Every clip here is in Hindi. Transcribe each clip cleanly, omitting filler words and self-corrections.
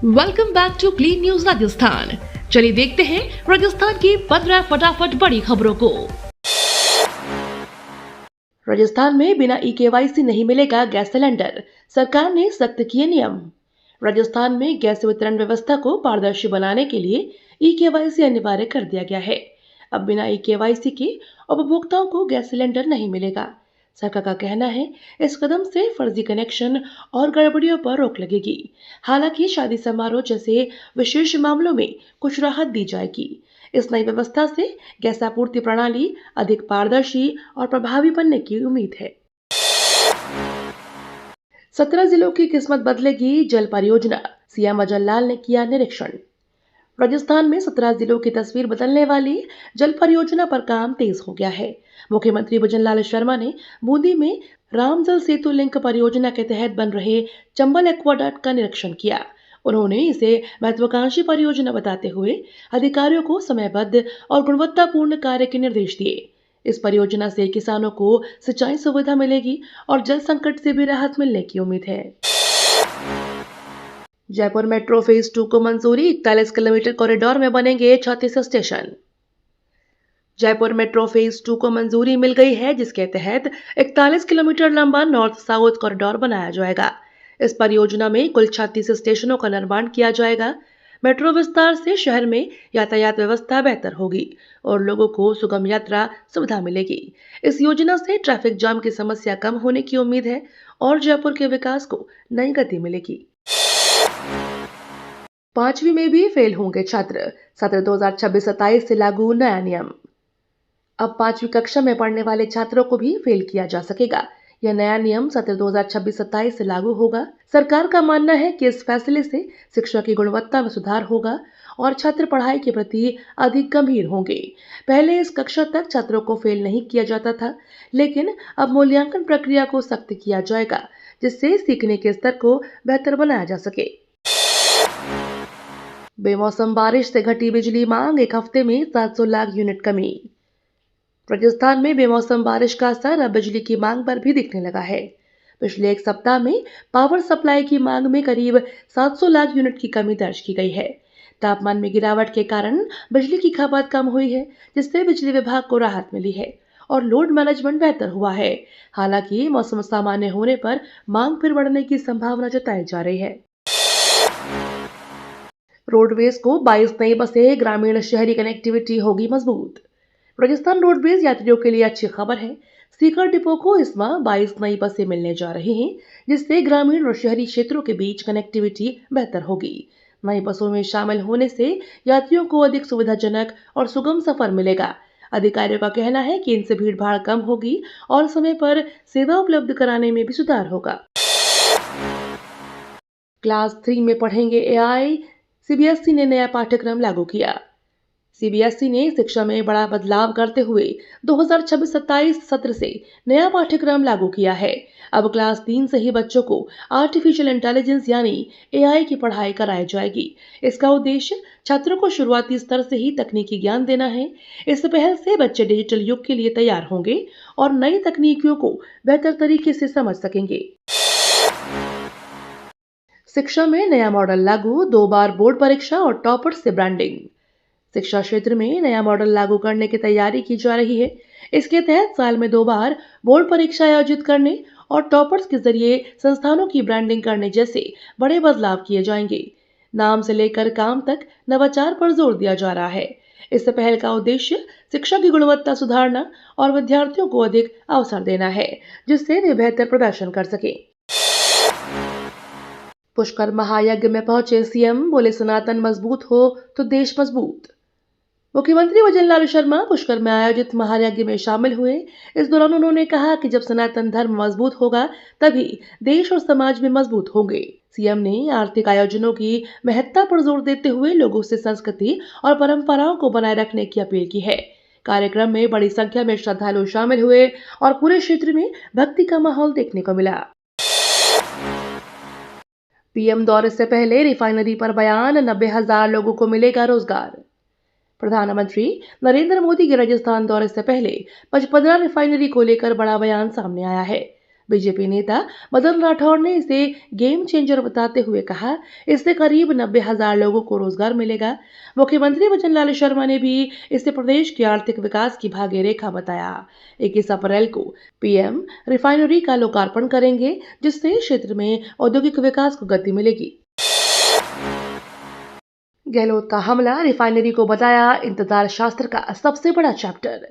Welcome back to clean news Rajasthan. चलिए देखते हैं राजस्थान की 15 फटाफट बड़ी खबरों को। राजस्थान में बिना ई-केवाईसी नहीं मिलेगा गैस सिलेंडर, सरकार ने सख्त किए नियम। राजस्थान में गैस वितरण व्यवस्था को पारदर्शी बनाने के लिए ई-केवाईसी अनिवार्य कर दिया गया है। अब बिना ई-केवाईसी के उपभोक्ताओं को गैस सिलेंडर नहीं मिलेगा। सरकार का कहना है इस कदम से फर्जी कनेक्शन और गड़बड़ियों पर रोक लगेगी। हालांकि शादी समारोह जैसे विशेष मामलों में कुछ राहत दी जाएगी। इस नई व्यवस्था से गैस आपूर्ति प्रणाली अधिक पारदर्शी और प्रभावी बनने की उम्मीद है। 17 जिलों की किस्मत बदलेगी जल परियोजना, सीएम अजय लाल ने किया निरीक्षण। राजस्थान में 17 जिलों की तस्वीर बदलने वाली जल परियोजना पर काम तेज हो गया है। मुख्यमंत्री भजनलाल शर्मा ने बूंदी में राम जल सेतु लिंक परियोजना के तहत बन रहे चंबल एक्वाडक्ट का निरीक्षण किया। उन्होंने इसे महत्वाकांक्षी परियोजना बताते हुए अधिकारियों को समयबद्ध और गुणवत्तापूर्ण कार्य के निर्देश दिए। इस परियोजना से किसानों को सिंचाई सुविधा मिलेगी और जल संकट से भी राहत मिलने की उम्मीद है। जयपुर मेट्रो फेज 2 को मंजूरी, 41 किलोमीटर कॉरिडोर में बनेंगे 36 स्टेशन। जयपुर मेट्रो फेज 2 को मंजूरी मिल गई है, जिसके तहत 41 किलोमीटर लंबा नॉर्थ साउथ कॉरिडोर बनाया जाएगा। इस परियोजना में कुल 36 स्टेशनों का निर्माण किया जाएगा। मेट्रो विस्तार से शहर में यातायात व्यवस्था बेहतर होगी और लोगों को सुगम यात्रा सुविधा मिलेगी। इस योजना से ट्रैफिक जाम की समस्या कम होने की उम्मीद है और जयपुर के विकास को नई गति मिलेगी। 5वीं में भी फेल होंगे छात्र, सत्र 2026-27 से लागू नया नियम। अब 5वीं कक्षा में पढ़ने वाले छात्रों को भी फेल किया जा सकेगा। यह नया नियम सत्र 2026-27 से लागू होगा। सरकार का मानना है कि इस फैसले से शिक्षा की गुणवत्ता में सुधार होगा और छात्र पढ़ाई के प्रति अधिक गंभीर होंगे। पहले इस कक्षा तक छात्रों को फेल नहीं किया जाता था, लेकिन अब मूल्यांकन प्रक्रिया को सख्त किया जाएगा, जिससे सीखने के स्तर को बेहतर बनाया जा सके। बेमौसम बारिश से घटी बिजली मांग, एक हफ्ते में 700 लाख यूनिट कमी। राजस्थान में बेमौसम बारिश का असर अब बिजली की मांग पर भी दिखने लगा है। पिछले एक सप्ताह में पावर सप्लाई की मांग में करीब 700 लाख यूनिट की कमी दर्ज की गई है। तापमान में गिरावट के कारण बिजली की खपत कम हुई है, जिससे बिजली विभाग को राहत मिली है और लोड मैनेजमेंट बेहतर हुआ है। हालांकि मौसम सामान्य होने पर मांग फिर बढ़ने की संभावना जताई जा रही है। रोडवेज को 22 नई बसें, ग्रामीण शहरी कनेक्टिविटी होगी मजबूत। राजस्थान रोडवेज यात्रियों के लिए अच्छी खबर है। सीकर डिपो को इस माह 22 नई बसें मिलने जा रही हैं, जिससे ग्रामीण और शहरी क्षेत्रों के बीच कनेक्टिविटी बेहतर होगी। नई बसों में शामिल होने से यात्रियों को अधिक सुविधाजनक और सुगम सफर मिलेगा। अधिकारियों का कहना है कि इनसे भीड़ भाड़ कम होगी और समय पर सेवा उपलब्ध कराने में भी सुधार होगा। क्लास 3 में पढ़ेंगे एआई, सीबीएसई ने नया पाठ्यक्रम लागू किया। सीबीएसई ने शिक्षा में बड़ा बदलाव करते हुए 2026-27 सत्र से नया पाठ्यक्रम लागू किया है। अब क्लास 3 से ही बच्चों को आर्टिफिशियल इंटेलिजेंस यानी एआई की पढ़ाई कराई जाएगी। इसका उद्देश्य छात्रों को शुरुआती स्तर से ही तकनीकी ज्ञान देना है। इस पहल से बच्चे डिजिटल युग के लिए तैयार होंगे और नई तकनीकियों को बेहतर तरीके से समझ सकेंगे। शिक्षा में नया मॉडल लागू, 2 बार बोर्ड परीक्षा और टॉपर्स से ब्रांडिंग। शिक्षा क्षेत्र में नया मॉडल लागू करने की तैयारी की जा रही है। इसके तहत साल में 2 बार बोर्ड परीक्षा आयोजित करने और टॉपर्स के जरिए संस्थानों की ब्रांडिंग करने जैसे बड़े बदलाव किए जाएंगे। नाम से लेकर काम तक नवाचार पर जोर दिया जा रहा है। इस पहल का उद्देश्य शिक्षा की गुणवत्ता सुधारना और विद्यार्थियों को अधिक अवसर देना है, जिससे वे बेहतर प्रदर्शन कर सके। पुष्कर महायज्ञ में पहुंचे सीएम, बोले सनातन मजबूत हो तो देश मजबूत। मुख्यमंत्री भजनलाल शर्मा पुष्कर में आयोजित महायज्ञ में शामिल हुए। इस दौरान उन्होंने कहा कि जब सनातन धर्म मजबूत होगा तभी देश और समाज भी मजबूत होंगे। सीएम ने आर्थिक आयोजनों की महत्ता पर जोर देते हुए लोगों से संस्कृति और परंपराओं को बनाए रखने की अपील की है। कार्यक्रम में बड़ी संख्या में श्रद्धालु शामिल हुए और पूरे क्षेत्र में भक्ति का माहौल देखने को मिला। पीएम दौरे से पहले रिफाइनरी पर बयान, 90,000 लोगों को मिलेगा रोजगार। प्रधानमंत्री नरेंद्र मोदी के राजस्थान दौरे से पहले 55 रिफाइनरी को लेकर बड़ा बयान सामने आया है। बीजेपी नेता मदन राठौर ने इसे गेम चेंजर बताते हुए कहा, इससे करीब 90,000 लोगों को रोजगार मिलेगा। मुख्यमंत्री भजनलाल शर्मा ने भी इसे प्रदेश के आर्थिक विकास की भाग्य रेखा बताया। 21 अप्रैल को पीएम रिफाइनरी का लोकार्पण करेंगे, जिससे क्षेत्र में औद्योगिक विकास को गति मिलेगी। गहलोत का हमला, रिफाइनरी को बताया इंतजार शास्त्र का सबसे बड़ा चैप्टर।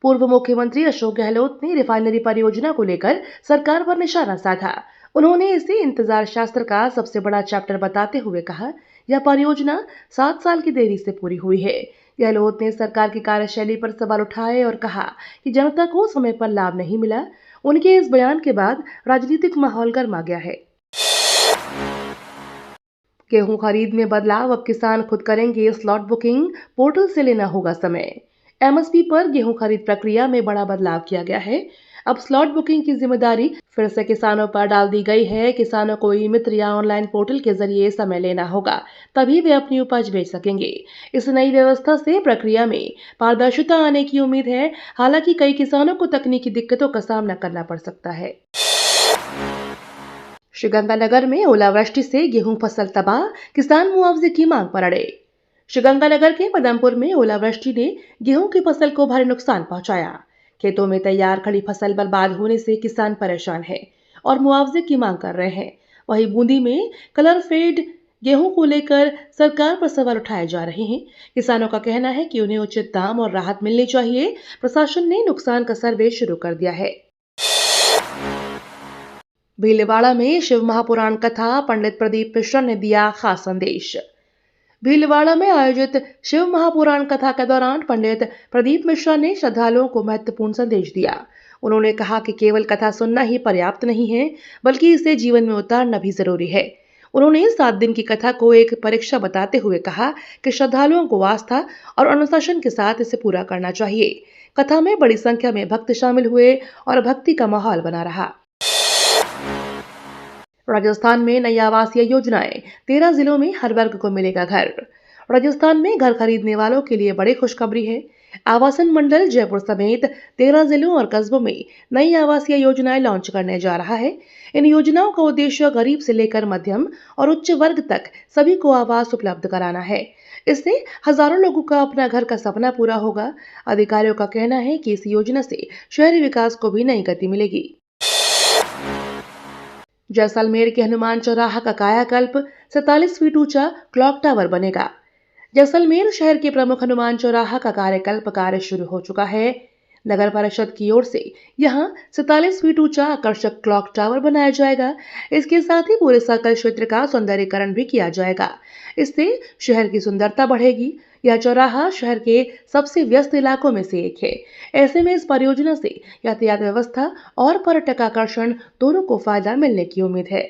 पूर्व मुख्यमंत्री अशोक गहलोत ने रिफाइनरी परियोजना को लेकर सरकार पर निशाना साधा। उन्होंने इसे इंतजार शास्त्र का सबसे बड़ा चैप्टर बताते हुए कहा, यह परियोजना 7 साल की देरी से पूरी हुई है। गहलोत ने सरकार की कार्यशैली पर सवाल उठाए और कहा कि जनता को समय पर लाभ नहीं मिला। उनके इस बयान के बाद राजनीतिक माहौल गर्मा गया है। गेहूं खरीद में बदलाव, अब किसान खुद करेंगे स्लॉट बुकिंग, पोर्टल से लेना होगा समय। एमएसपी पर गेहूं खरीद प्रक्रिया में बड़ा बदलाव किया गया है। अब स्लॉट बुकिंग की जिम्मेदारी फिर से किसानों पर डाल दी गई है। किसानों को ई मित्र या ऑनलाइन पोर्टल के जरिए समय लेना होगा, तभी वे अपनी उपज बेच सकेंगे। इस नई व्यवस्था से प्रक्रिया में पारदर्शिता आने की उम्मीद है। हालांकि कई किसानों को तकनीकी दिक्कतों का सामना करना पड़ सकता है। श्रीगंगानगर में ओलावृष्टि से गेहूं फसल तबाह, किसान मुआवजे की मांग पर अड़े। श्रीगंगानगर के पदमपुर में ओलावृष्टि ने गेहूं की फसल को भारी नुकसान पहुंचाया। खेतों में तैयार खड़ी फसल बर्बाद होने से किसान परेशान हैं और मुआवजे की मांग कर रहे हैं। वहीं बूंदी में कलर फेड गेहूं को लेकर सरकार पर सवाल उठाए जा रहे हैं। किसानों का कहना है कि उन्हें उचित दाम और राहत मिलनी चाहिए। प्रशासन ने नुकसान का सर्वे शुरू कर दिया है। भीलवाड़ा में शिव महापुराण कथा, पंडित प्रदीप मिश्रा ने दिया खास संदेश। भीलवाड़ा में आयोजित शिव महापुराण कथा के दौरान पंडित प्रदीप मिश्रा ने श्रद्धालुओं को महत्वपूर्ण संदेश दिया। उन्होंने कहा कि केवल कथा सुनना ही पर्याप्त नहीं है, बल्कि इसे जीवन में उतारना भी जरूरी है। उन्होंने 7 दिन की कथा को एक परीक्षा बताते हुए कहा कि श्रद्धालुओं को आस्था और अनुशासन के साथ इसे पूरा करना चाहिए। कथा में बड़ी संख्या में भक्त शामिल हुए और भक्ति का माहौल बना रहा। राजस्थान में नई आवासीय योजनाएं, 13 जिलों में हर वर्ग को मिलेगा घर। राजस्थान में घर खरीदने वालों के लिए बड़ी खुशखबरी है। आवासन मंडल जयपुर समेत 13 जिलों और कस्बों में नई आवासीय योजनाएं लॉन्च करने जा रहा है। इन योजनाओं का उद्देश्य गरीब से लेकर मध्यम और उच्च वर्ग तक सभी को आवास उपलब्ध कराना है। इससे हजारों लोगों का अपना घर का सपना पूरा होगा। अधिकारियों का कहना है कि इस योजना से शहरी विकास को भी नई गति मिलेगी। जैसलमेर के हनुमान चौराहा का कायाकल्प, 47 फीट ऊंचा क्लॉक टावर बनेगा। जैसलमेर शहर के प्रमुख हनुमान चौराहा का कायाकल्प कार्य शुरू हो चुका है। नगर परिषद की ओर से यहां 47 फीट ऊंचा आकर्षक क्लॉक टावर बनाया जाएगा। इसके साथ ही पूरे सर्कल क्षेत्र का सौंदर्यीकरण भी किया जाएगा। इससे शहर की सुंदरता बढ़ेगी। यह चौराहा शहर के सबसे व्यस्त इलाकों में से एक है। ऐसे में इस परियोजना से यातायात व्यवस्था और पर्यटक आकर्षण दोनों को फायदा मिलने की उम्मीद है।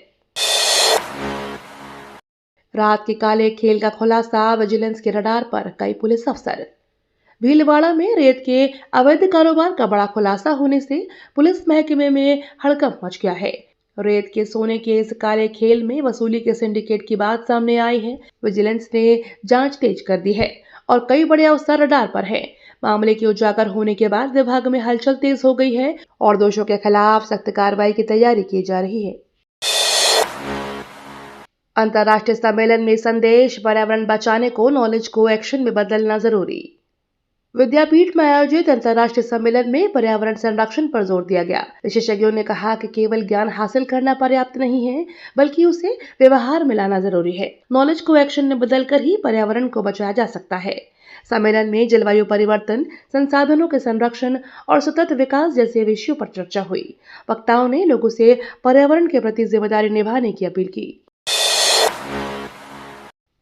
रात के काले खेल का खुलासा, विजिलेंस के रडार पर कई पुलिस अफसर। भीलवाड़ा में रेत के अवैध कारोबार का बड़ा खुलासा होने से पुलिस महकमे में हड़कंप मच गया है। रेत के सोने के इस काले खेल में वसूली के सिंडिकेट की बात सामने आई है। विजिलेंस ने जांच तेज कर दी है और कई बड़े अफसर रडार पर हैं। मामले के उजागर होने के बाद विभाग में हलचल तेज हो गई है और दोषियों के खिलाफ सख्त कार्रवाई की तैयारी की जा रही है। अंतर्राष्ट्रीय सम्मेलन में संदेश, पर्यावरण बचाने को नॉलेज को एक्शन में बदलना जरूरी। विद्यापीठ में आयोजित अंतर्राष्ट्रीय सम्मेलन में पर्यावरण संरक्षण पर जोर दिया गया। विशेषज्ञों ने कहा कि केवल ज्ञान हासिल करना पर्याप्त नहीं है, बल्कि उसे व्यवहार में लाना जरूरी है। नॉलेज को एक्शन में बदलकर ही पर्यावरण को बचाया जा सकता है। सम्मेलन में जलवायु परिवर्तन, संसाधनों के संरक्षण और सतत विकास जैसे विषयों पर चर्चा हुई। वक्ताओं ने लोगों से पर्यावरण के प्रति जिम्मेदारी निभाने की अपील की।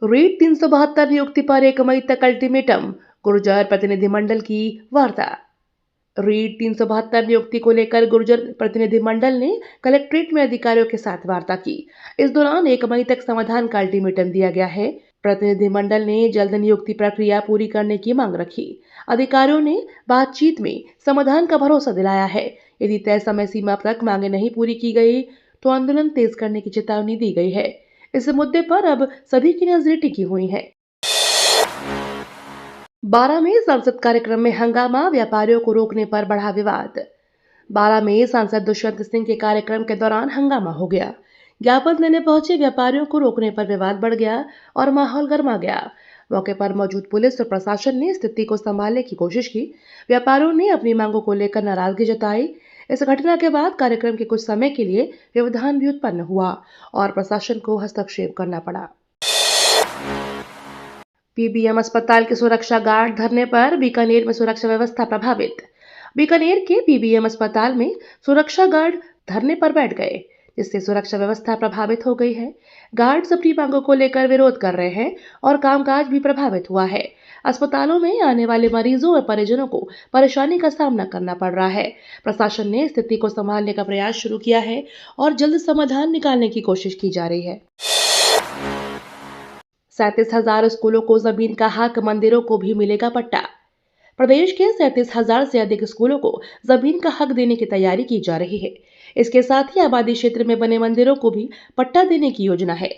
रीट 372 नियुक्ति पर 1 मई तक अल्टीमेटम, गुर्जर प्रतिनिधिमंडल की वार्ता। रीट 372 नियुक्ति को लेकर गुर्जर प्रतिनिधिमंडल ने कलेक्ट्रेट में अधिकारियों के साथ वार्ता की। इस दौरान 1 मई तक समाधान का अल्टीमेटम दिया गया है। प्रतिनिधिमंडल ने जल्द नियुक्ति प्रक्रिया पूरी करने की मांग रखी। अधिकारियों ने बातचीत में समाधान का भरोसा दिलाया है। यदि तय समय सीमा तक मांगे नहीं पूरी की गई तो आंदोलन तेज करने की चेतावनी दी गई है। इस मुद्दे पर अब सभी की नजरें टिकी हुई हैं। 12 में संसद कार्यक्रम में हंगामा, व्यापारियों को रोकने पर बढ़ा विवाद। बारा में सांसद दुष्यंत सिंह के कार्यक्रम के दौरान हंगामा हो गया। ज्ञापन देने पहुंचे व्यापारियों को रोकने पर विवाद बढ़ गया और माहौल गर्मा गया। मौके पर मौजूद पुलिस और प्रशासन ने स्थिति को संभालने की कोशिश की। व्यापारियों ने अपनी मांगों को लेकर नाराजगी जताई। इस घटना के बाद कार्यक्रम के कुछ समय के लिए व्यवधान भी उत्पन्न हुआ और प्रशासन को हस्तक्षेप करना पड़ा। पीबीएम अस्पताल के सुरक्षा गार्ड धरने पर बीकानेर में सुरक्षा व्यवस्था प्रभावित। बीकानेर के पीबीएम अस्पताल में सुरक्षा गार्ड धरने पर बैठ गए, जिससे सुरक्षा व्यवस्था प्रभावित हो गई है। गार्ड्स अपनी मांगों को लेकर विरोध कर रहे हैं और कामकाज भी प्रभावित हुआ है। अस्पतालों में आने वाले मरीजों और परिजनों को परेशानी का सामना करना पड़ रहा है। प्रशासन ने स्थिति को संभालने का प्रयास शुरू किया है और जल्द समाधान निकालने की कोशिश की जा रही है। 37,000 स्कूलों को जमीन का हक, मंदिरों को भी मिलेगा पट्टा। प्रदेश के 37,000 से अधिक स्कूलों को जमीन का हक देने की तैयारी की जा रही है। इसके साथ ही आबादी क्षेत्र में बने मंदिरों को भी पट्टा देने की योजना है।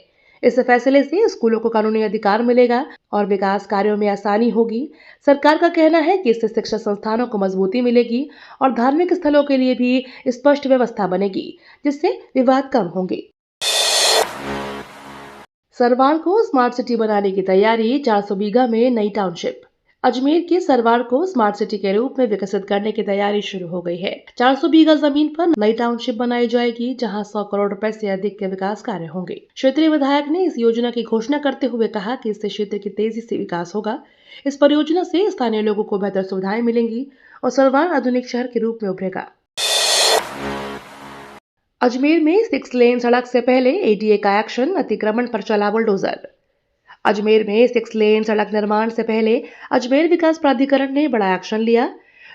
इस फैसले से स्कूलों को कानूनी अधिकार मिलेगा और विकास कार्यों में आसानी होगी। सरकार का कहना है कि इससे शिक्षा संस्थानों को मजबूती मिलेगी और धार्मिक स्थलों के लिए भी स्पष्ट व्यवस्था बनेगी, जिससे विवाद कम होंगे। सरवाड़ को स्मार्ट सिटी बनाने की तैयारी, 400 बीघा में नई टाउनशिप। अजमेर के सरवाड़ को स्मार्ट सिटी के रूप में विकसित करने की तैयारी शुरू हो गई है। 400 बीघा जमीन पर नई टाउनशिप बनाई जाएगी, जहां 100 करोड़ रुपए से अधिक के विकास कार्य होंगे। क्षेत्रीय विधायक ने इस योजना की घोषणा करते हुए कहा कि इससे क्षेत्र की तेजी से विकास होगा। इस परियोजना से स्थानीय लोगों को बेहतर सुविधाएं मिलेंगी और सरवाड़ आधुनिक शहर के रूप में उभरेगा। अजमेर में 6 लेन सड़क से पहले एडीए का एक्शन, अतिक्रमण पर चला बुलडोजर। अजमेर में 6 लेन सड़क निर्माण से पहले अजमेर विकास प्राधिकरण ने बड़ा एक्शन लिया।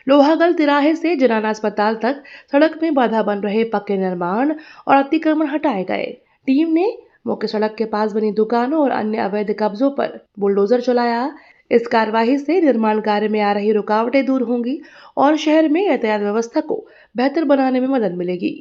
लोहागल तिराहे से जनाना अस्पताल तक सड़क में बाधा बन रहे पक्के निर्माण और अतिक्रमण हटाए गए। टीम ने मुख्य सड़क के पास बनी दुकानों और अन्य अवैध कब्जों पर बुलडोजर चलाया। इस कार्रवाई से निर्माण कार्य में आ रही रुकावटें दूर होंगी और शहर में यातायात व्यवस्था को बेहतर बनाने में मदद मिलेगी।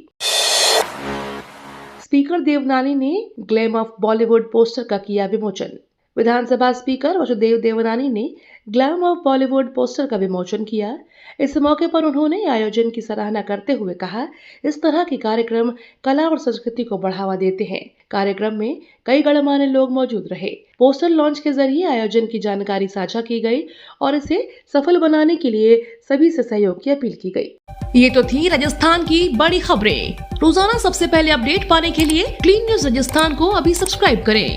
स्पीकर देवनानी ने ग्लैम ऑफ बॉलीवुड पोस्टर का किया विमोचन। विधानसभा स्पीकर वासुदेव देवनानी ने ग्लैम ऑफ बॉलीवुड पोस्टर का विमोचन किया। इस मौके पर उन्होंने आयोजन की सराहना करते हुए कहा, इस तरह के कार्यक्रम कला और संस्कृति को बढ़ावा देते हैं। कार्यक्रम में कई गणमान्य लोग मौजूद रहे। पोस्टर लॉन्च के जरिए आयोजन की जानकारी साझा की गई और इसे सफल बनाने के लिए सभी से सहयोग की अपील की गई। ये तो थी राजस्थान की बड़ी खबरें। रोजाना सबसे पहले अपडेट पाने के लिए क्लीन न्यूज राजस्थान को अभी सब्सक्राइब करें।